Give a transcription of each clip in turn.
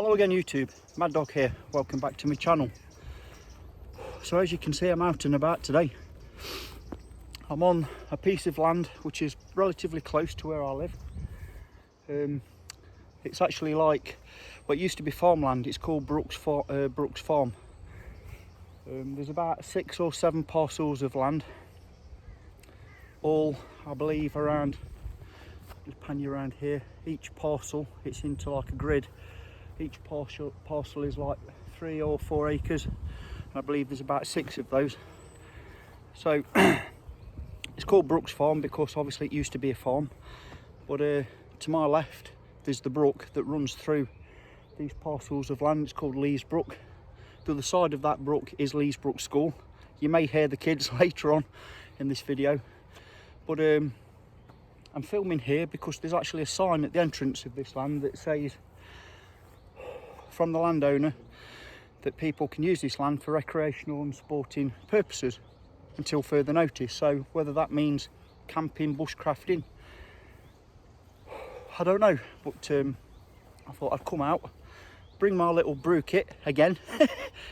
Hello again YouTube, Mad Dog here, welcome back to my channel. So as you can see, I'm out and about today. I'm on a piece of land which is relatively close to where I live. It's actually like what used to be farmland. It's called Brook's Farm. There's about 6 or 7 parcels of land, all I believe around, just pan you around here, each parcel, it's into like a grid. Each parcel is like 3 or 4 acres, and I believe there's about 6 of those. So it's called Brook's Farm because obviously it used to be a farm, but to my left there's the brook that runs through these parcels of land. It's called Lees Brook. The other side of that brook is Lees Brook School. You may hear the kids later on in this video, but I'm filming here because there's actually a sign at the entrance of this land that says from the landowner that people can use this land for recreational and sporting purposes until further notice. So whether that means camping, bushcrafting, I don't know, but I thought I'd come out, bring my little brew kit again.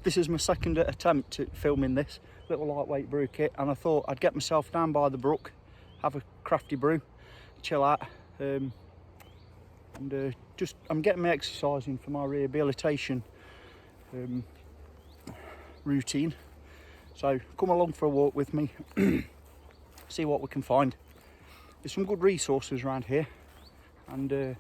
This is my second attempt at filming this little lightweight brew kit, and I thought I'd get myself down by the brook, have a crafty brew, chill out, and I'm getting my exercise in for my rehabilitation routine. So come along for a walk with me, see what we can find. There's some good resources around here, and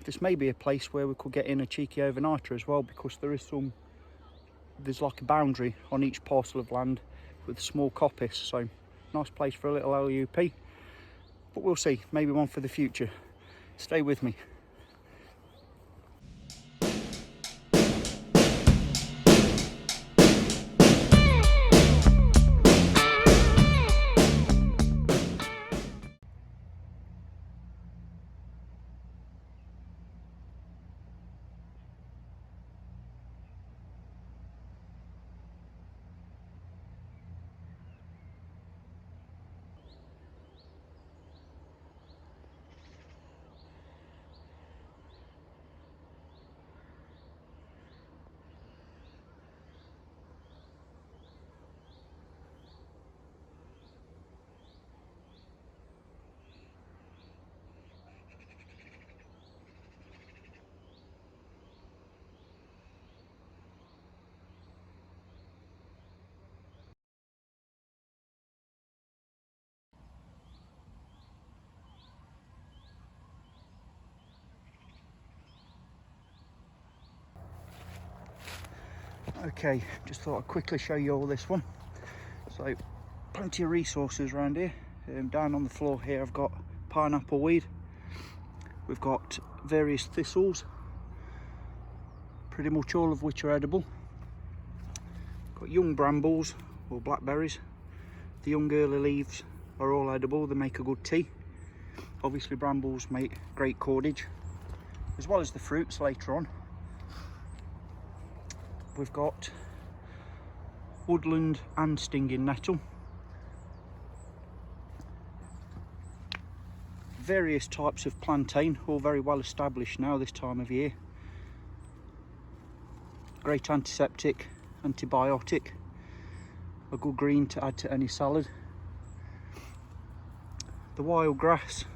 this may be a place where we could get in a cheeky overnighter as well, because there's like a boundary on each parcel of land with a small coppice, so nice place for a little LUP. But we'll see, maybe one for the future. Stay with me. Okay, just thought I'd quickly show you all this one. So plenty of resources around here. Down on the floor here I've got pineapple weed, we've got various thistles, pretty much all of which are edible. Got young brambles or blackberries. The young early leaves are all edible, they make a good tea. Obviously brambles make great cordage, as well as the fruits later on. We've got woodland and stinging nettle. Various types of plantain, all very well established now this time of year. Great antiseptic, antibiotic, a good green to add to any salad. The wild grass,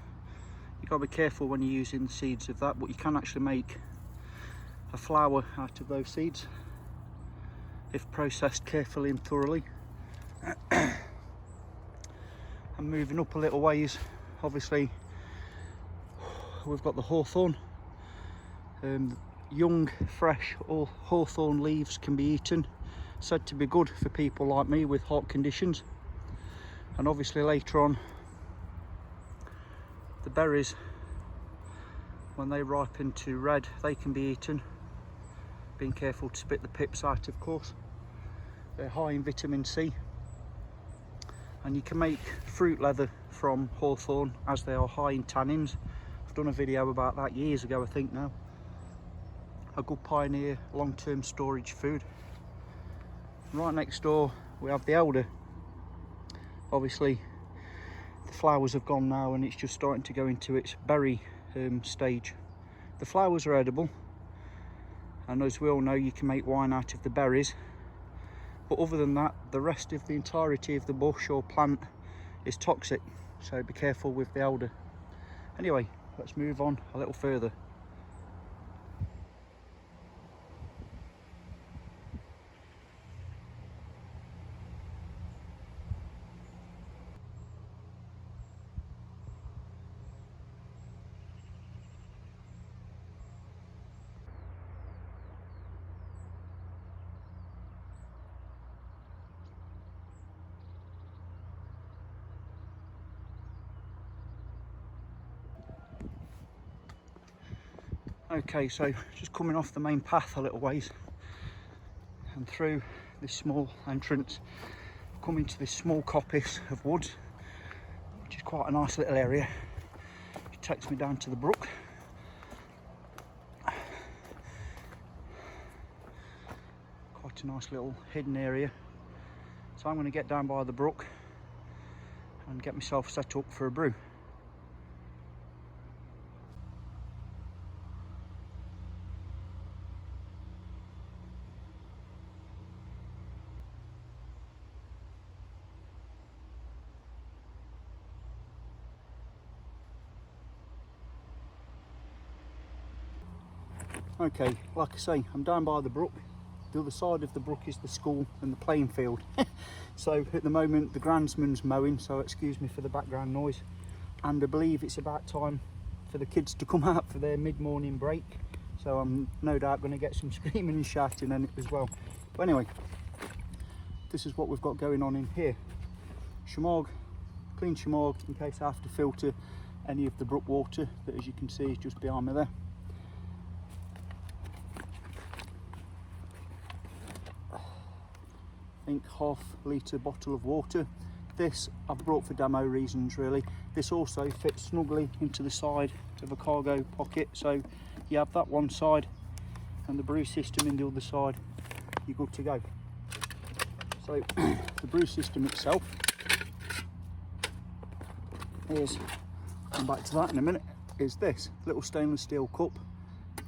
you've got to be careful when you're using the seeds of that, but you can actually make a flour out of those seeds if processed carefully and thoroughly. And moving up a little ways, obviously we've got the hawthorn. Young, fresh or hawthorn leaves can be eaten, said to be good for people like me with heart conditions. And obviously later on, the berries, when they ripen to red, they can be eaten. Being careful to spit the pips out, of course. They're high in vitamin C, and you can make fruit leather from hawthorn as they are high in tannins. I've done a video about that years ago, I think now. A good pioneer long-term storage food. Right next door we have the elder. Obviously the flowers have gone now and it's just starting to go into its berry stage. The flowers are edible, and as we all know, you can make wine out of the berries, but other than that, the rest of the entirety of the bush or plant is toxic, so be careful with the elder. Anyway, let's move on a little further. Okay, so just coming off the main path a little ways and through this small entrance, coming to this small coppice of woods, which is quite a nice little area. It takes me down to the brook. Quite a nice little hidden area. So I'm going to get down by the brook and get myself set up for a brew. Okay, like I say, I'm down by the brook. The other side of the brook is the school and the playing field. So at the moment the groundsman's mowing, so excuse me for the background noise. And I believe it's about time for the kids to come out for their mid-morning break. So I'm no doubt going to get some screaming and shouting in it as well. But anyway, this is what we've got going on in here. Shemag, clean shemag in case I have to filter any of the brook water that, as you can see, is just behind me there. I think half-litre bottle of water. This I've brought for demo reasons really. This also fits snugly into the side of a cargo pocket, so you have that one side and the brew system in the other side, you're good to go. So the brew system itself is, come back to that in a minute, is this little stainless steel cup,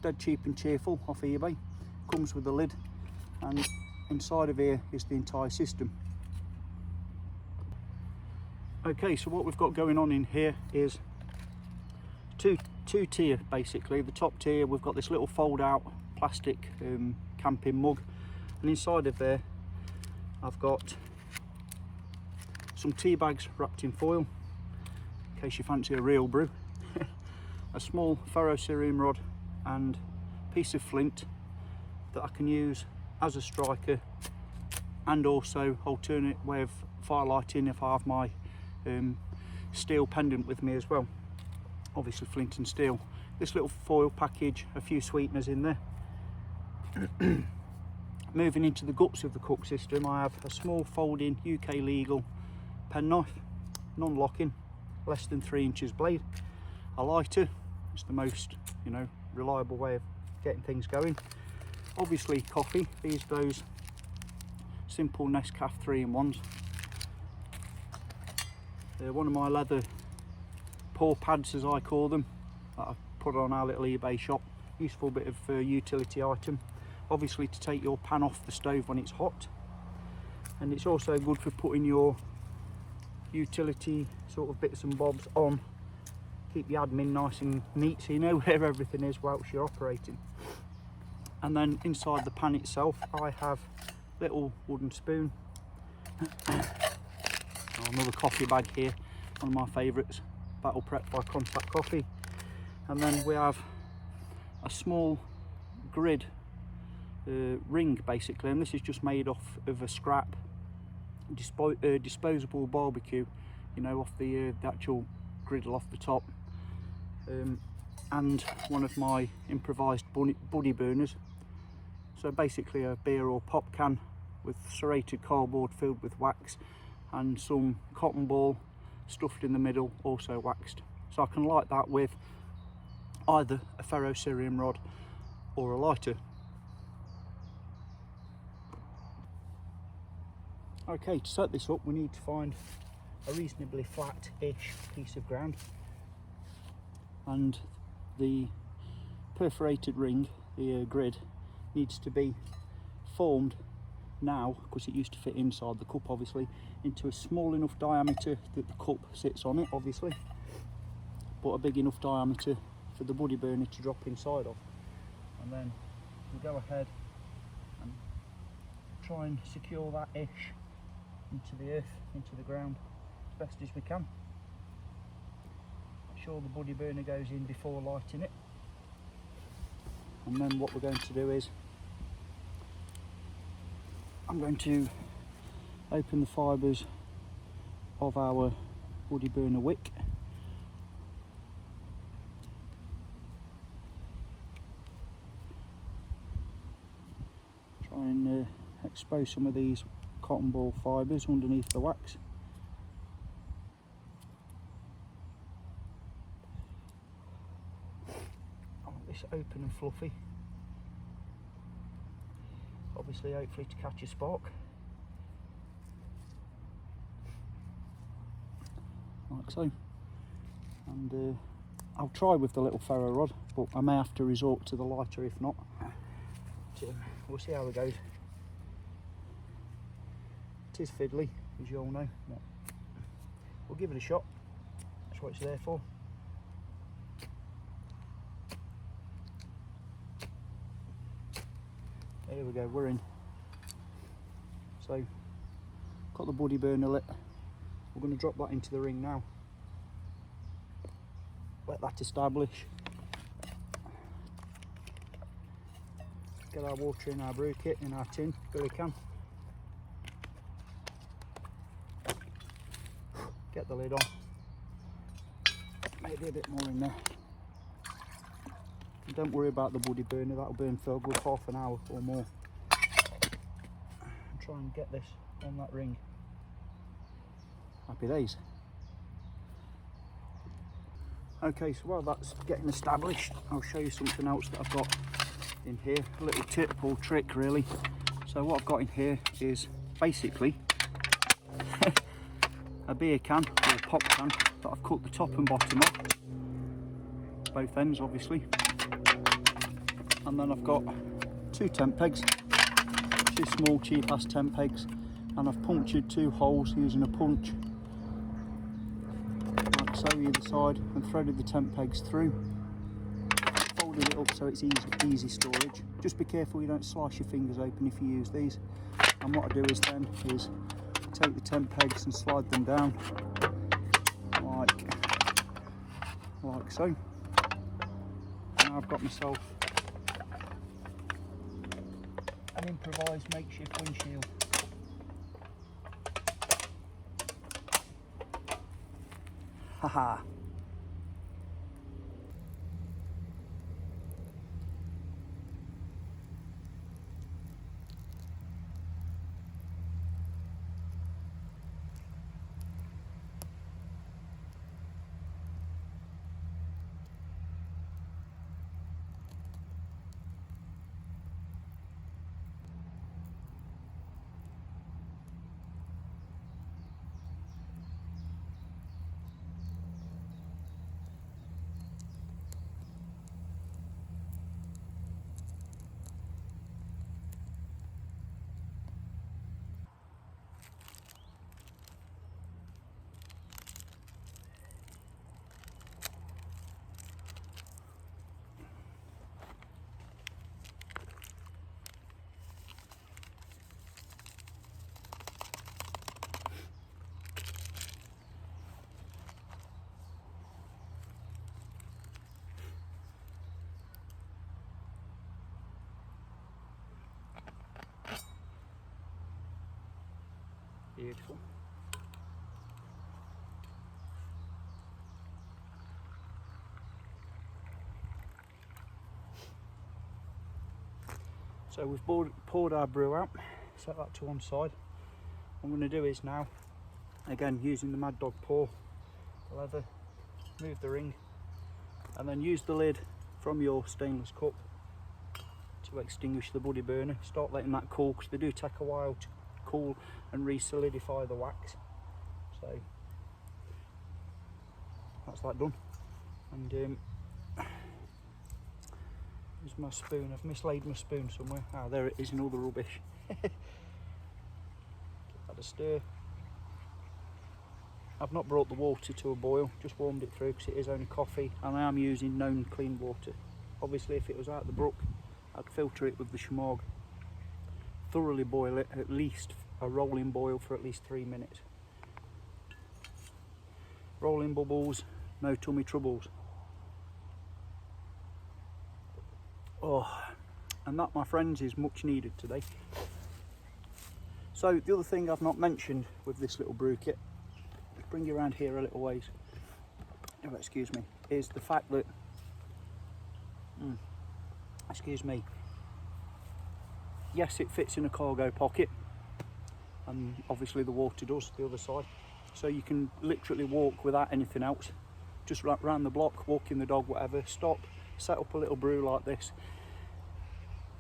dead cheap and cheerful off eBay. Comes with a lid, and inside of here is the entire system. Okay, so what we've got going on in here is two tier basically. The top tier, we've got this little fold out plastic camping mug, and inside of there I've got some tea bags wrapped in foil in case you fancy a real brew, a small ferrocerium rod and piece of flint that I can use as a striker, and also alternate way of firelighting if I have my steel pendant with me as well, obviously flint and steel. This little foil package, a few sweeteners in there. Moving into the guts of the cook system, I have a small folding UK legal penknife, non-locking, less than 3 inches blade, a lighter, it's the most reliable way of getting things going. Obviously coffee, those simple Nescafe 3-in-1s. One of my leather paw pads, as I call them, that I've put on our little eBay shop. Useful bit of utility item. Obviously to take your pan off the stove when it's hot. And it's also good for putting your utility sort of bits and bobs on. Keep your admin nice and neat so you know where everything is whilst you're operating. And then inside the pan itself I have a little wooden spoon. Another coffee bag here, one of my favourites, Battle Prep by Contact Coffee. And then we have a small grid ring basically, and this is just made off of a scrap disposable barbecue, off the actual griddle off the top, and one of my improvised buddy burners. So basically a beer or pop can with serrated cardboard filled with wax and some cotton ball stuffed in the middle, also waxed. So I can light that with either a ferrocerium rod or a lighter. Okay, to set this up we need to find a reasonably flat-ish piece of ground, and the perforated ring, the grid, needs to be formed now, because it used to fit inside the cup obviously, into a small enough diameter that the cup sits on it obviously, but a big enough diameter for the buddy burner to drop inside of. And then we go ahead and try and secure that ish into the earth, into the ground as best as we can. Make sure the buddy burner goes in before lighting it. And then what we're going to do is I'm going to open the fibres of our buddy burner wick. Try and expose some of these cotton ball fibres underneath the wax. I want this open and fluffy. Obviously, hopefully to catch a spark. Like so. And I'll try with the little ferro rod, but I may have to resort to the lighter if not. But, we'll see how it goes. It is fiddly, as you all know. But we'll give it a shot. That's what it's there for. Here we go, we're in. So, got the buddy burner lit. We're going to drop that into the ring now. Let that establish. Get our water in our brew kit, in our tin, billy can. Get the lid on. Maybe a bit more in there. And don't worry about the buddy burner, that'll burn for a good half an hour or more. And try and get this on that ring. Happy days. Okay, so while that's getting established, I'll show you something else that I've got in here. A little tip or trick really. So what I've got in here is basically a beer can or a pop can that I've cut the top and bottom off. Both ends obviously. And then I've got 2 tent pegs, 2 small cheap ass tent pegs, and I've punctured 2 holes using a punch, like so either side, and threaded the tent pegs through. Folded it up so it's easy storage. Just be careful you don't slice your fingers open if you use these. And what I do is then take the tent pegs and slide them down like so. And I've got myself an improvised makeshift windshield. Haha. Beautiful. So we've poured our brew out, set that to one side. What I'm going to do is now, again using the Mad Dog pour, the leather, move the ring, and then use the lid from your stainless cup to extinguish the buddy burner. Start letting that cool, because they do take a while to cool and re-solidify the wax. So that's that done. And There's my spoon. I've mislaid my spoon somewhere. Ah, there it is in all the rubbish. Give that a stir. I've not brought the water to a boil, just warmed it through because it is only coffee, and I am using known clean water. Obviously if it was out of the brook, I'd filter it with the shmog, thoroughly boil it, at least a rolling boil for at least 3 minutes. Rolling bubbles, no tummy troubles. Oh, and that, my friends, is much needed today. So the other thing I've not mentioned with this little brew kit, just bring you around here a little ways, oh, excuse me, is the fact that, excuse me, yes, it fits in a cargo pocket, and obviously the water does the other side, so you can literally walk without anything else, just round the block, walking the dog, whatever, stop, set up a little brew like this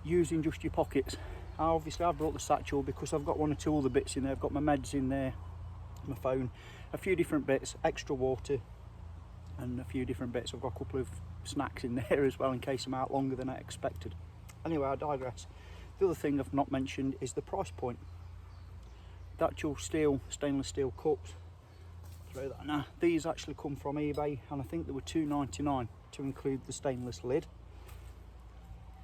using just your pockets. Obviously I've brought the satchel because I've got 1 or 2 other bits in there. I've got my meds in there, my phone, a few different bits, extra water, and a few different bits. I've got a couple of snacks in there as well in case I'm out longer than I expected. Anyway, I digress. The other thing I've not mentioned is the price point. The actual stainless steel cups, throw that now. These actually come from eBay, and I think they were £2.99 to include the stainless lid.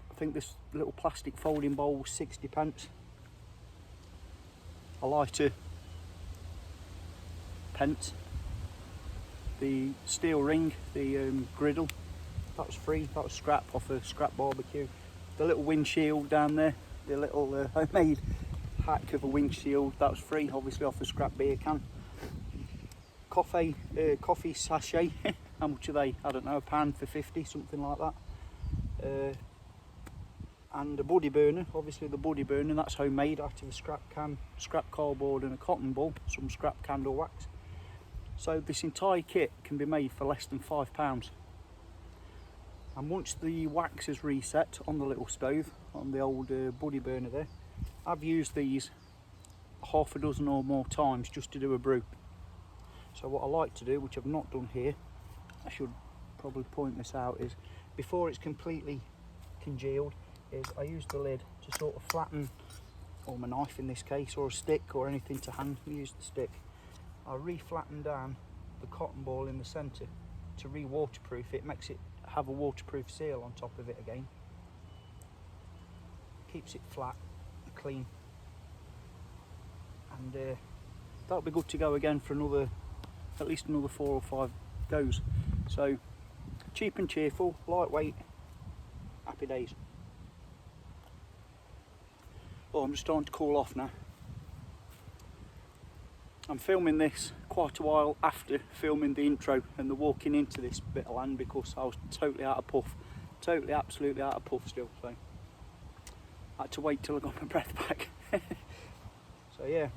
I think this little plastic folding bowl was 60p. A lighter, pence. The steel ring, the griddle, that was free. That was scrap off a scrap barbecue. The little windshield down there, the little homemade hack of a windshield, that was free, obviously off a scrap beer can. Coffee sachet, how much are they? I don't know, £1 for 50, something like that. And a buddy burner, obviously the buddy burner, that's homemade out of a scrap can, scrap cardboard and a cotton ball, some scrap candle wax. So this entire kit can be made for less than £5. And once the wax is reset on the little stove, on the old buddy burner there, I've used these half a dozen or more times just to do a brew. So what I like to do, which I've not done here, I should probably point this out, is before it's completely congealed, is I use the lid to sort of flatten, or my knife in this case, or a stick or anything to hand, we use the stick. I re-flatten down the cotton ball in the centre to re-waterproof it, makes it have a waterproof seal on top of it again. Keeps it flat and clean. And that'll be good to go again for another, at least another 4 or 5 goes. So cheap and cheerful, lightweight, happy days. Oh, I'm just starting to cool off now. I'm filming this quite a while after filming the intro and the walking into this bit of land because I was totally out of puff, totally absolutely out of puff still, so I had to wait till I got my breath back. So yeah,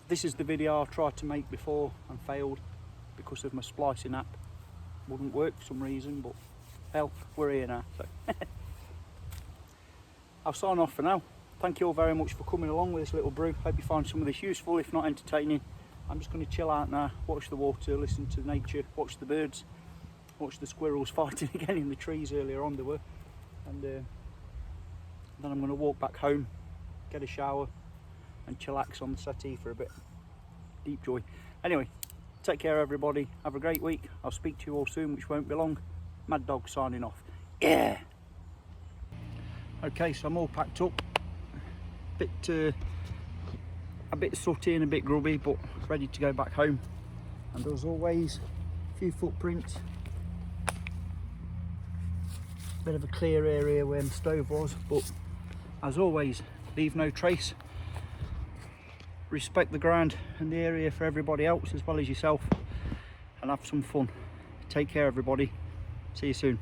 this is the video I tried to make before and failed because of my splicing app. Wouldn't work for some reason, but hell, we're here now. So I'll sign off for now. Thank you all very much for coming along with this little brew. Hope you find some of this useful, if not entertaining. I'm just going to chill out now, watch the water, listen to nature, watch the birds, watch the squirrels fighting again in the trees. Earlier on they were. And then I'm going to walk back home, get a shower and chillax on the settee for a bit. Deep joy. Anyway, take care everybody, have a great week. I'll speak to you all soon, which won't be long. Mad Dog signing off. Yeah. Okay, so I'm all packed up. A bit sooty and a bit grubby, but ready to go back home. And as always, a few footprints, bit of a clear area where the stove was, but as always, leave no trace. Respect the ground and the area for everybody else as well as yourself, and have some fun. Take care everybody, see you soon.